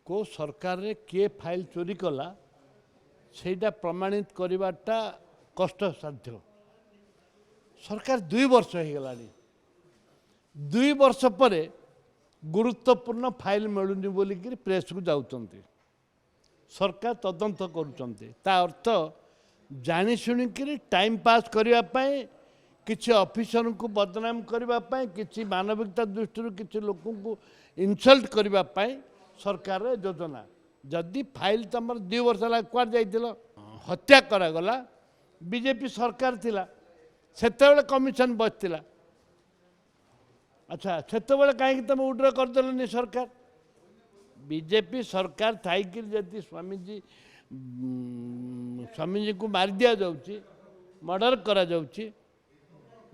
को सरकार रे किए फाइल चोरी कला सेटा प्रमाणित करवाटा कष्टसाध्य। सरकार 2 वर्ष हो गला 2 वर्ष पर गुरुत्वपूर्ण फाइल मिलूनी बोलिक प्रेस को जाऊँच सरकार तदंत करुँच अर्थ जानी शुणिक टाइम पास करने किसी ऑफिसर को बदनाम करने किसी मानविकता दृष्टि किसी लोक को इनसल्ट करने सरकार योजना जदि फाइल तुम 2 वर्ष है कुआड जा हत्या करागला बीजेपी सरकार थिला सेतेबेले कमिशन बचला। अच्छा सेतेबेले कहीं तुम उड्र करदेलनि सरकार बीजेपी सरकार थी जदि स्वामीजी को मारी दि जाऊँगी मर्डर करा जाऊँगी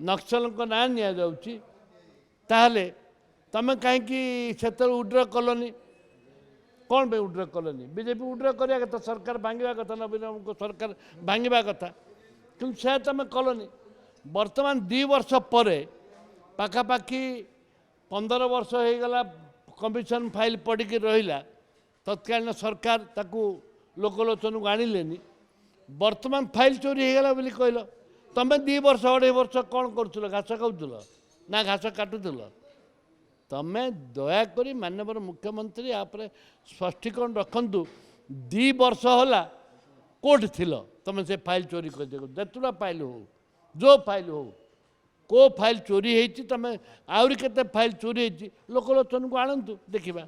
नक्सल ना नि ताहले तमें कहीं से उड्र कलनि कौन पे उड्र कलनि बीजेपी उड्र करवा कथा सरकार भांगा कथा नवीन को सरकार भांगा कथा कि से तुम कलनि वर्तमान 2 वर्ष पर पाखापाखि 15 वर्ष हो गला कमिशन फाइल पड़ी रहा तत्कालीन सरकार ताकू लोकलोचन को आणिलेनी वर्तमान फाइल चोरी हो गला बोली कहल तुम 2 वर्ष 2.5 वर्ष कौन करुल घास खाऊल ना घास काटुल तमें दयाकोरी माननीय मुख्यमंत्री आप स्पष्टीकरण रखु 2 वर्ष होला कोर्ट थिल तुम से फाइल चोरी कर जेतुरा फाइल हो जो फाइल हो को फाइल चोरी होती तुम आहरी केते फाइल चोरी होती लोकलोचन को आणतु देखा।